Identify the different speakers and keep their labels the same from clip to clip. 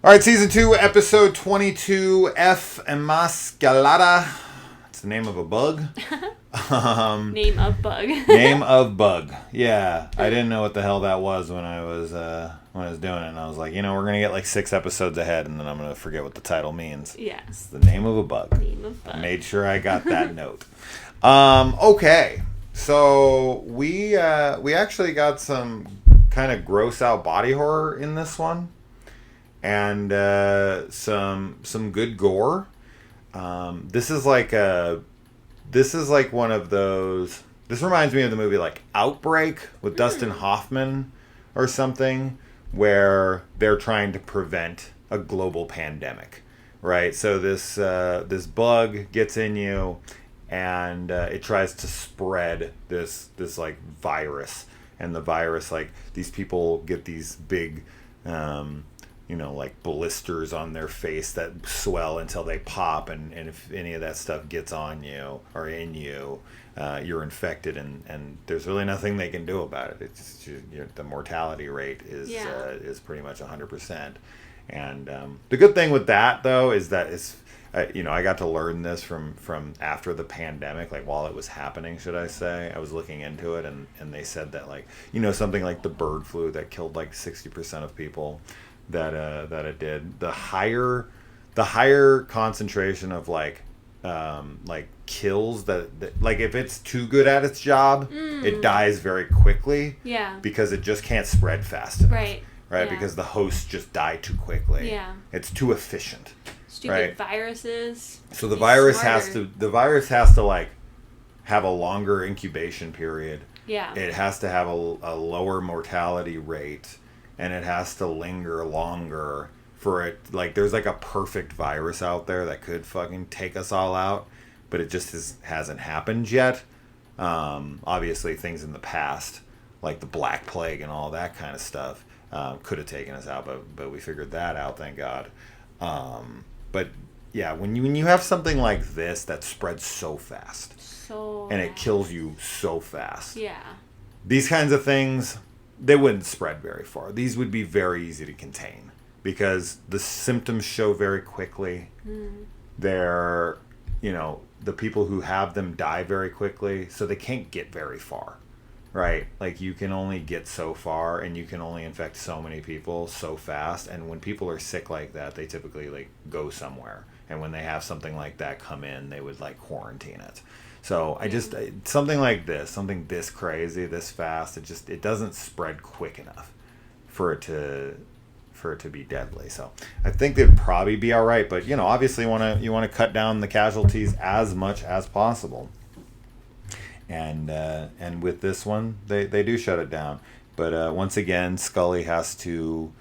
Speaker 1: All right, season 2, episode 22, Emasculata. It's the name of a bug.
Speaker 2: Name of bug.
Speaker 1: Name of bug. Yeah, I didn't know what the hell that was when I was doing it, and I was like, we're gonna get like 6 episodes ahead, and then I'm gonna forget what the title means.
Speaker 2: Yes.
Speaker 1: It's the name of a bug.
Speaker 2: Name of bug.
Speaker 1: I made sure I got that note. Okay, so we actually got some kind of gross out body horror in this one. And some good gore. This is like one of those. This reminds me of the movie like Outbreak with Dustin Hoffman or something, where they're trying to prevent a global pandemic, right? So this bug gets in you, and it tries to spread this like virus, and the virus, like, these people get these big like blisters on their face that swell until they pop, and if any of that stuff gets on you or in you, you're infected, and there's really nothing they can do about it. It's just, the mortality rate is pretty much 100%. And the good thing with that, though, is that it's I got to learn this from after the pandemic, like while it was happening, should I say. I was looking into it, and they said that, like, something like the bird flu that killed like 60% of people, that it did, the higher concentration of like kills that like, if it's too good at its job, it dies very quickly, because it just can't spread fast enough, right,
Speaker 2: yeah.
Speaker 1: Because the hosts just die too quickly, it's too efficient.
Speaker 2: Stupid viruses.
Speaker 1: So the virus has to like have a longer incubation period. It has to have a lower mortality rate, and it has to linger longer for it. Like, there's like a perfect virus out there that could fucking take us all out, but it just hasn't happened yet. Obviously, things in the past, like the Black Plague and all that kind of stuff, could have taken us out, but we figured that out, thank God. But yeah, when you have something like this that spreads so fast, and it kills you so fast, these kinds of things, they wouldn't spread very far. These would be very easy to contain because the symptoms show very quickly. They're, the people who have them die very quickly, so they can't get very far, right? Like, you can only get so far, and you can only infect so many people so fast. And when people are sick like that, they typically like go somewhere. And when they have something like that come in, they would like quarantine it. So something like this, something this crazy, this fast, it doesn't spread quick enough for it to be deadly. So I think they'd probably be all right, but obviously you want to cut down the casualties as much as possible. And with this one, they do shut it down. But once again, Scully has to.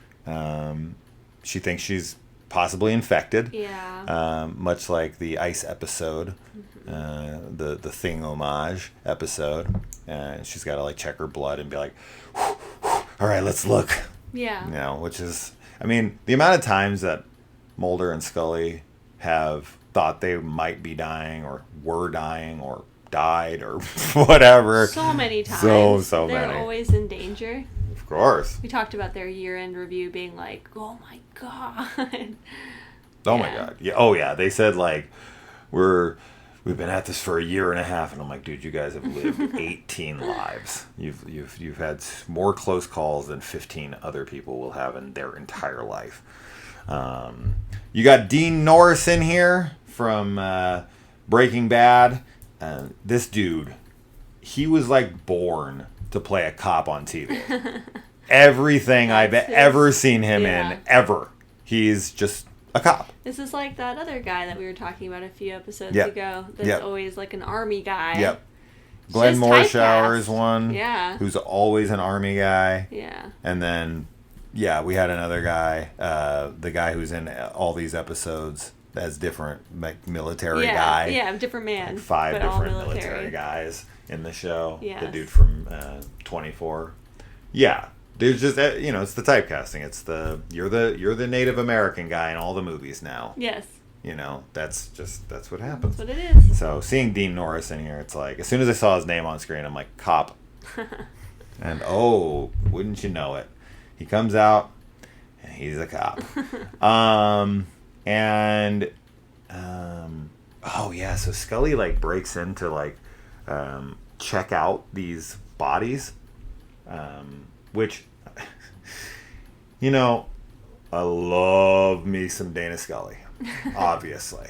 Speaker 1: She thinks she's possibly infected. Much like the Ice episode, the Thing homage episode. She's got to like check her blood and be like, all right, let's look. Which is, the amount of times that Mulder and Scully have thought they might be dying or were dying or died or whatever.
Speaker 2: So many times.
Speaker 1: So
Speaker 2: They're
Speaker 1: many.
Speaker 2: always in danger.
Speaker 1: Of course.
Speaker 2: We talked about their year-end review being like, oh my God.
Speaker 1: Oh my God. Yeah. Oh yeah. They said like, we've been at this for a year and a half, and I'm like, dude, you guys have lived 18 lives. You've had more close calls than 15 other people will have in their entire life. You got Dean Norris in here from Breaking Bad. This dude, he was like born to play a cop on TV. Everything I've ever seen him in, ever, he's just a cop.
Speaker 2: This is like that other guy that we were talking about a few episodes ago. That's always like an army guy.
Speaker 1: Glenn Morshower is one. Who's always an army guy. And then, we had another guy, the guy who's in all these episodes as different, like, military guy.
Speaker 2: Different man.
Speaker 1: Like 5 different military guys in the show.
Speaker 2: Yes.
Speaker 1: The dude from 24. There's just, it's the typecasting. It's you're the Native American guy in all the movies now.
Speaker 2: Yes.
Speaker 1: That's what happens.
Speaker 2: That's what it is.
Speaker 1: So seeing Dean Norris in here, it's like, as soon as I saw his name on screen, I'm like, cop. And wouldn't you know it, he comes out He's a cop. Oh yeah, so Scully like breaks into like check out these bodies, which you know, I love me some Dana Scully, obviously,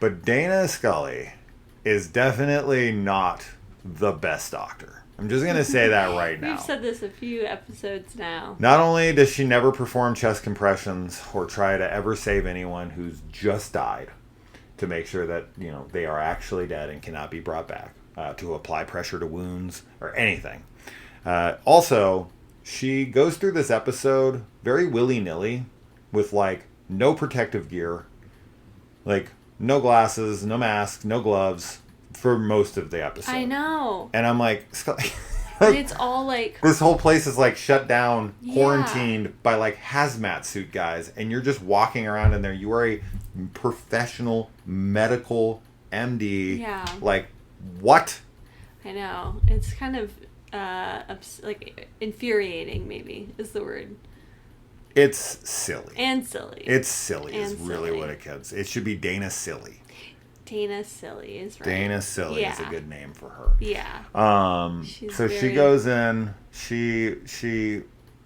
Speaker 1: but Dana Scully is definitely not the best doctor. I'm just going to say that right now.
Speaker 2: We've said this a few episodes now.
Speaker 1: Not only does she never perform chest compressions or try to ever save anyone who's just died to make sure that, you know, they are actually dead and cannot be brought back, to apply pressure to wounds or anything. Also, she goes through this episode very willy-nilly with, like, no protective gear, like, no glasses, no mask, no gloves, for most of the episode.
Speaker 2: I know.
Speaker 1: And I'm like,
Speaker 2: and it's all like...
Speaker 1: This whole place is like shut down, quarantined by like hazmat suit guys. And you're just walking around in there. You are a professional medical MD.
Speaker 2: Yeah.
Speaker 1: Like, what?
Speaker 2: I know. It's kind of like infuriating, maybe is the word.
Speaker 1: It's silly.
Speaker 2: And silly.
Speaker 1: It's silly
Speaker 2: and
Speaker 1: is really
Speaker 2: silly.
Speaker 1: what it is. It should be Dana Silly.
Speaker 2: Dana Silly is right.
Speaker 1: Dana Silly is a good name for her.
Speaker 2: Yeah.
Speaker 1: So she goes in, she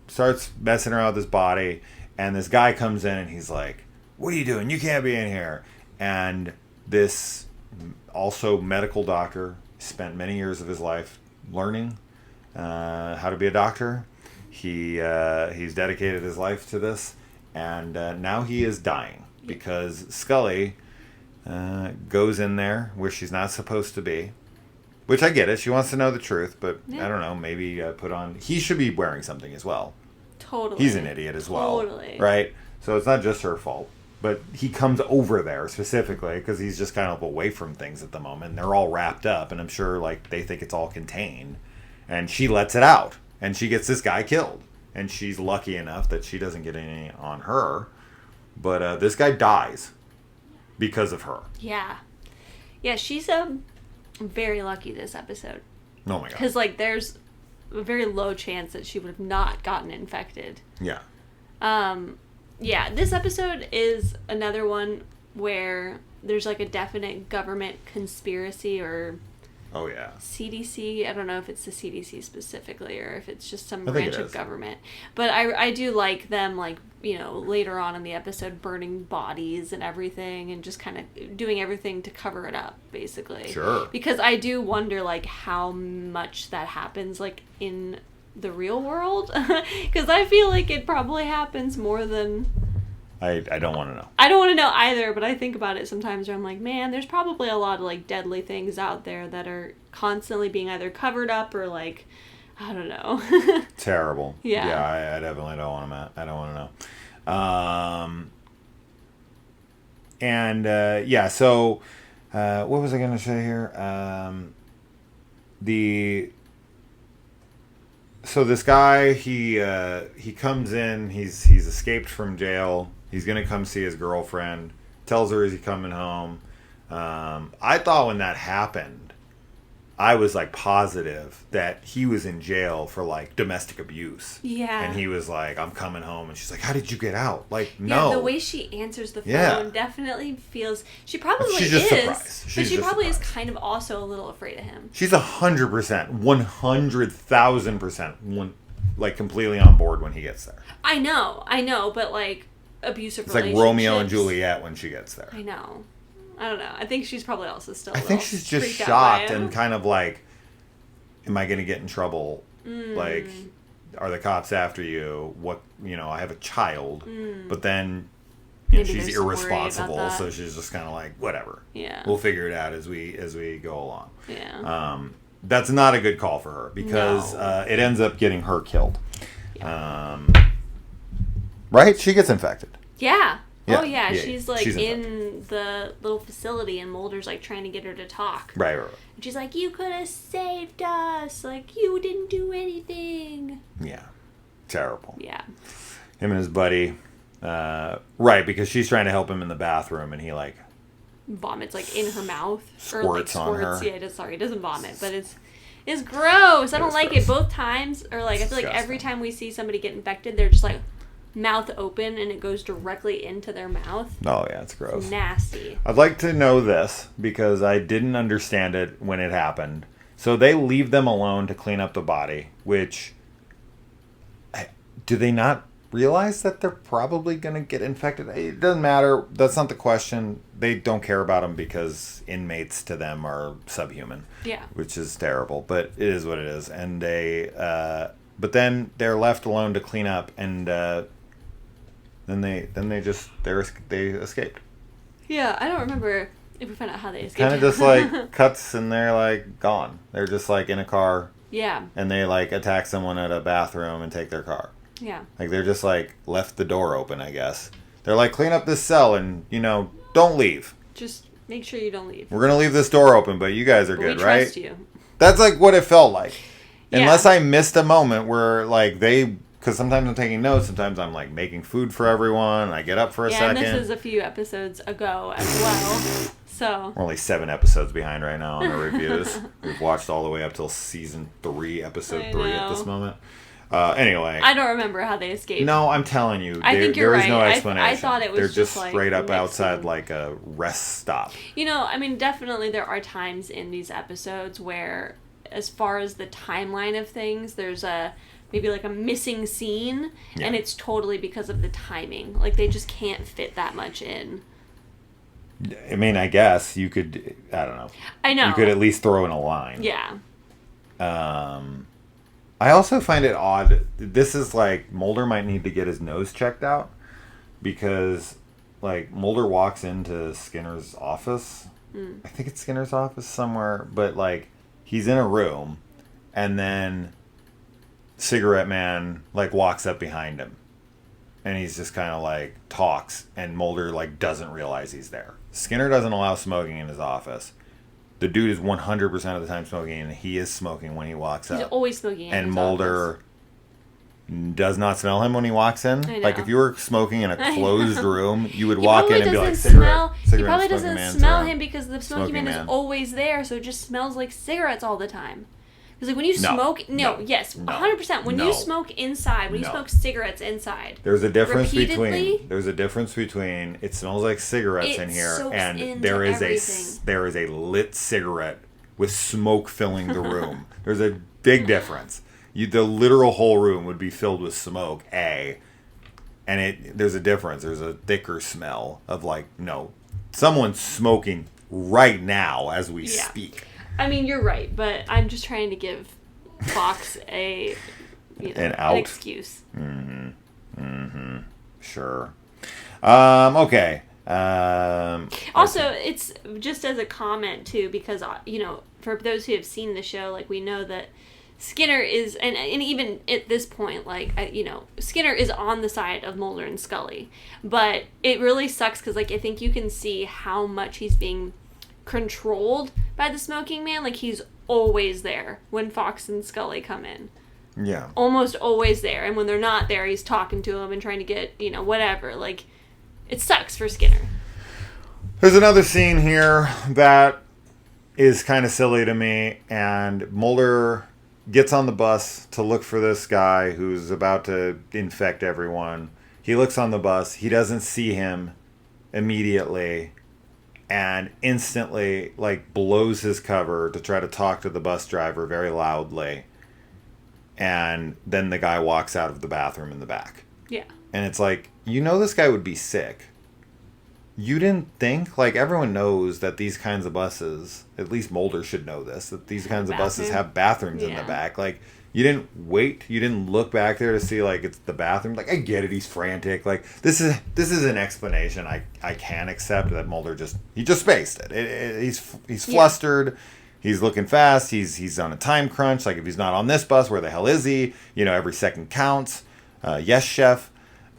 Speaker 1: starts messing around with this body, and this guy comes in and he's like, "What are you doing? You can't be in here." And this also medical doctor spent many years of his life learning how to be a doctor. He's dedicated his life to this, and now he is dying because Scully goes in there where she's not supposed to be, which I get it. She wants to know the truth, but I don't know. Maybe put on. He should be wearing something as well.
Speaker 2: Totally.
Speaker 1: He's an idiot as well.
Speaker 2: Totally.
Speaker 1: Right. So it's not just her fault, but he comes over there specifically because he's just kind of away from things at the moment. And they're all wrapped up, and I'm sure like they think it's all contained, and she lets it out, and she gets this guy killed, and she's lucky enough that she doesn't get any on her, but this guy dies because of her.
Speaker 2: Yeah. Yeah, she's very lucky this episode.
Speaker 1: Oh my god.
Speaker 2: Because, like, there's a very low chance that she would have not gotten infected.
Speaker 1: Yeah.
Speaker 2: Yeah, this episode is another one where there's, like, a definite government conspiracy or...
Speaker 1: Oh, yeah.
Speaker 2: CDC. I don't know if it's the CDC specifically or if it's just some branch of government. But I do like them, like, you know, later on in the episode burning bodies and everything and just kind of doing everything to cover it up, basically.
Speaker 1: Sure.
Speaker 2: Because I do wonder, like, how much that happens, like, in the real world. Because I feel like it probably happens more than...
Speaker 1: I don't want to know.
Speaker 2: I don't want to know either, but I think about it sometimes where I'm like, man, there's probably a lot of, like, deadly things out there that are constantly being either covered up or, like, I don't know.
Speaker 1: Terrible.
Speaker 2: Yeah.
Speaker 1: Yeah, I definitely don't want to. I don't want to know. Yeah, so what was I going to say here? So this guy, he comes in, he's escaped from jail. He's going to come see his girlfriend. Tells her, is he coming home? I thought when that happened, I was, like, positive that he was in jail for, like, domestic abuse.
Speaker 2: Yeah.
Speaker 1: And he was like, I'm coming home. And she's like, how did you get out? Like, no.
Speaker 2: Yeah, the way she answers the phone definitely feels... She probably
Speaker 1: She's just
Speaker 2: is.
Speaker 1: Surprised.
Speaker 2: But she probably is kind of also a little afraid of him.
Speaker 1: She's 100%, 100,000%, like, completely on board when he gets there.
Speaker 2: I know, but, like, abusive relationships...
Speaker 1: It's like Romeo and Juliet when she gets there.
Speaker 2: I know. I don't know. I think she's probably also still
Speaker 1: I think she's just shocked and kind of like, am I going to get in trouble? Like, are the cops after you? What, you know, I have a child. But then, you know, she's irresponsible, so she's just kind of like, whatever.
Speaker 2: Yeah.
Speaker 1: We'll figure it out as we go along.
Speaker 2: Yeah.
Speaker 1: That's not a good call for her because it ends up getting her killed.
Speaker 2: Yeah.
Speaker 1: Right? She gets infected.
Speaker 2: Yeah.
Speaker 1: Yeah.
Speaker 2: Oh, yeah. She's, like,
Speaker 1: she's
Speaker 2: in the little facility, and Mulder's, like, trying to get her to talk.
Speaker 1: Right.
Speaker 2: And she's like, you could have saved us. Like, you didn't do anything.
Speaker 1: Yeah. Terrible.
Speaker 2: Yeah.
Speaker 1: Him and his buddy. Right, because she's trying to help him in the bathroom, and he, like...
Speaker 2: vomits, like, in her mouth.
Speaker 1: Squirts on her.
Speaker 2: Yeah, he doesn't vomit, but it's gross. I don't like it both times. Or, like, I feel like every time we see somebody get infected, they're just like... mouth open and it goes directly into their mouth.
Speaker 1: Oh, yeah, it's gross.
Speaker 2: It's nasty.
Speaker 1: I'd like to know this because I didn't understand it when it happened. So they leave them alone to clean up the body, which... Do they not realize that they're probably going to get infected? It doesn't matter. That's not the question. They don't care about them because inmates to them are subhuman.
Speaker 2: Yeah.
Speaker 1: Which is terrible, but it is what it is. And they... but then they're left alone to clean up, and then they escaped.
Speaker 2: Yeah, I don't remember if we found out how they escaped.
Speaker 1: Kind of just like cuts, and they're like gone. They're just like in a car.
Speaker 2: Yeah. And
Speaker 1: they like attack someone at a bathroom and take their car.
Speaker 2: Yeah.
Speaker 1: Like they're just like left the door open, I guess. They're like, clean up this cell and don't leave.
Speaker 2: Just make sure you don't leave.
Speaker 1: We're gonna leave this door open, but you guys are good, right?
Speaker 2: We trust you.
Speaker 1: That's like what it felt like.
Speaker 2: Yeah.
Speaker 1: Unless I missed a moment where like because sometimes I'm taking notes, sometimes I'm like making food for everyone. I get up for a second.
Speaker 2: Yeah, and this is a few episodes ago as well. So
Speaker 1: we're only 7 episodes behind right now on our reviews. We've watched all the way up till season 3, episode 3 at this moment. Anyway,
Speaker 2: I don't remember how they escaped.
Speaker 1: No, I'm telling you,
Speaker 2: I think you're
Speaker 1: there is
Speaker 2: right.
Speaker 1: no explanation.
Speaker 2: I thought it was
Speaker 1: They're just
Speaker 2: like
Speaker 1: straight up
Speaker 2: mixing.
Speaker 1: outside like a rest stop.
Speaker 2: I mean, definitely there are times in these episodes where, as far as the timeline of things, there's maybe like a missing scene, and it's totally because of the timing. Like they just can't fit that much in.
Speaker 1: I mean, I guess you could. I don't know.
Speaker 2: I know.
Speaker 1: You could at least throw in a line.
Speaker 2: Yeah.
Speaker 1: I also find it odd. This is like Mulder might need to get his nose checked out because, like, Mulder walks into Skinner's office. I think it's Skinner's office somewhere, but like he's in a room, and then Cigarette Man like walks up behind him, and he's just kind of like talks, and Mulder like doesn't realize he's there. Skinner doesn't allow smoking in his office. The dude is 100% of the time smoking, and he is smoking when he walks up.
Speaker 2: He's always smoking in
Speaker 1: and
Speaker 2: his
Speaker 1: Mulder
Speaker 2: office.
Speaker 1: Does not smell him when he walks in.
Speaker 2: I know.
Speaker 1: Like if you were smoking in a closed room, you would
Speaker 2: He
Speaker 1: walk in
Speaker 2: probably
Speaker 1: and be like,
Speaker 2: doesn't
Speaker 1: cigarette,
Speaker 2: He
Speaker 1: cigarette,
Speaker 2: probably
Speaker 1: smoking
Speaker 2: doesn't
Speaker 1: man's
Speaker 2: smell
Speaker 1: around.
Speaker 2: him because the smoking
Speaker 1: Smoking
Speaker 2: man is always there, so it just smells like cigarettes all the time. Because like when you smoke, 100%. When you smoke inside, when you smoke cigarettes inside,
Speaker 1: there's a difference between it smells like cigarettes in here, and there is a lit cigarette with smoke filling the room. There's a big difference. The literal whole room would be filled with smoke, and there's a difference. There's a thicker smell of like, someone's smoking right now as we speak.
Speaker 2: I mean, you're right, but I'm just trying to give Fox an excuse.
Speaker 1: Sure. Okay.
Speaker 2: Also, it's just as a comment too, because for those who have seen the show, like we know that Skinner is, and even at this point, like Skinner is on the side of Mulder and Scully, but it really sucks because like I think you can see how much he's being controlled by the smoking man. Like he's always there when Fox and Scully come in.
Speaker 1: Yeah.
Speaker 2: Almost always there, and when they're not there, he's talking to them and trying to get whatever. Like it sucks for Skinner.
Speaker 1: There's another scene here that is kind of silly to me, and Mulder gets on the bus to look for this guy who's about to infect everyone. He looks on the bus. He doesn't see him immediately, and instantly like blows his cover to try to talk to the bus driver very loudly. And then the guy walks out of the bathroom in the back.
Speaker 2: Yeah.
Speaker 1: And it's like, this guy would be sick. You didn't think? Like, everyone knows that these kinds of buses, at least Mulder should know this, that these kinds of buses have bathrooms in the back. Like, you didn't wait. You didn't look back there to see, like, it's the bathroom. Like, I get it. He's frantic. Like, this is an explanation I can accept that Mulder he just spaced it. He's flustered. He's looking fast. He's on a time crunch. Like, if he's not on this bus, where the hell is he? Every second counts. Yes, chef.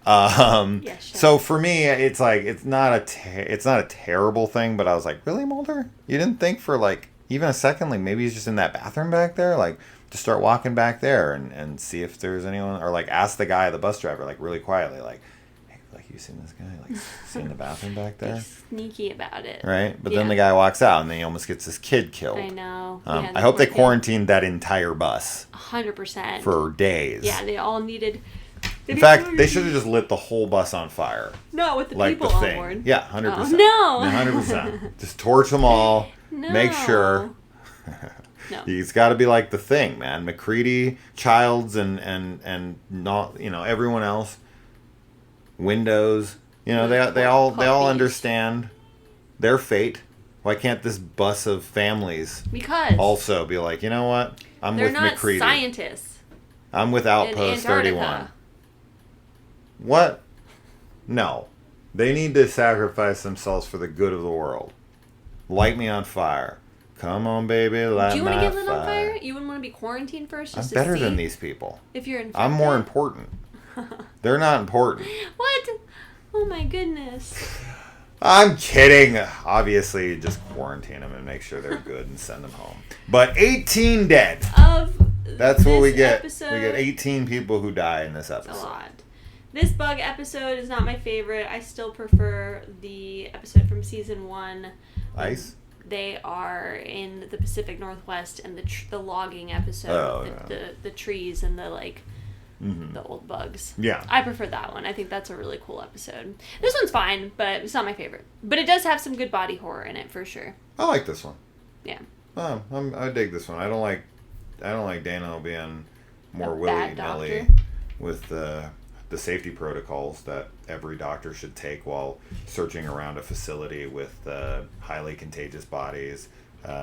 Speaker 2: Yes, chef.
Speaker 1: So for me, it's like it's not a terrible thing, but I was like, really, Mulder? You didn't think for like even a second, like maybe he's just in that bathroom back there, like just start walking back there and see if there's anyone, or like ask the guy, the bus driver, like really quietly, like, hey, like you seen this guy, like see in the bathroom back there?
Speaker 2: Be sneaky about it,
Speaker 1: right? But then the guy walks out, and then he almost gets his kid killed.
Speaker 2: I know.
Speaker 1: I hope they quarantined that entire bus
Speaker 2: 100%
Speaker 1: for days.
Speaker 2: Yeah, they all needed
Speaker 1: In fact, they should have just lit the whole bus on fire.
Speaker 2: No, with the
Speaker 1: like
Speaker 2: people
Speaker 1: the
Speaker 2: on
Speaker 1: thing.
Speaker 2: board.
Speaker 1: Yeah, 100%.
Speaker 2: Oh, no.
Speaker 1: 100%. Just torch them all.
Speaker 2: No.
Speaker 1: Make sure.
Speaker 2: No.
Speaker 1: It's got to be like the thing, man. McCready, Childs, and not everyone else. Windows, they all understand their fate. Why can't this bus of families also be like, you know what? I'm with McCready.
Speaker 2: They're not scientists.
Speaker 1: I'm with Outpost 31. What? No. They need to sacrifice themselves for the good of the world. Light me on fire. Come on, baby, light my fire.
Speaker 2: Do you want to get lit on fire? You wouldn't want to be quarantined first just
Speaker 1: I'm better than these people.
Speaker 2: If you're infected?
Speaker 1: I'm more important. They're not important.
Speaker 2: What? Oh my goodness.
Speaker 1: I'm kidding. Obviously, just quarantine them and make sure they're good and send them home. But 18 dead. That's what we get.
Speaker 2: Episode,
Speaker 1: we get 18 people who die in this episode.
Speaker 2: That's a lot. This bug episode is not my favorite. I still prefer the episode from season 1.
Speaker 1: Ice?
Speaker 2: They are in the Pacific Northwest, and the logging episode, the trees and the the old bugs.
Speaker 1: Yeah.
Speaker 2: I prefer that one. I think that's a really cool episode. This one's fine, but it's not my favorite. But it does have some good body horror in it for sure.
Speaker 1: I like this one.
Speaker 2: Yeah.
Speaker 1: I dig this one. I don't like Dano being more willy-nilly with the safety protocols that every doctor should take while searching around a facility with highly contagious bodies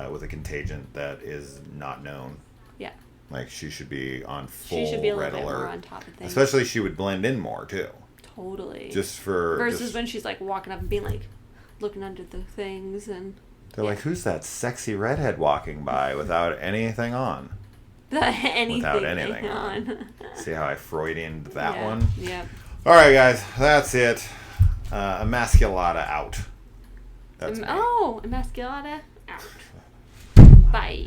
Speaker 1: with a contagion that is not known.
Speaker 2: Yeah.
Speaker 1: Like, she should be on full
Speaker 2: She should be a little
Speaker 1: red
Speaker 2: bit
Speaker 1: alert.
Speaker 2: more on top of things.
Speaker 1: Especially she would blend in more, too.
Speaker 2: Totally.
Speaker 1: Versus
Speaker 2: when she's, walking up and being, looking under the things and...
Speaker 1: They're like, who's that sexy redhead walking by without anything on? Without anything on. See how I Freudianed that one?
Speaker 2: Yeah.
Speaker 1: All right, guys. That's it. Emasculata out. That's me.
Speaker 2: Emasculata out. Bye.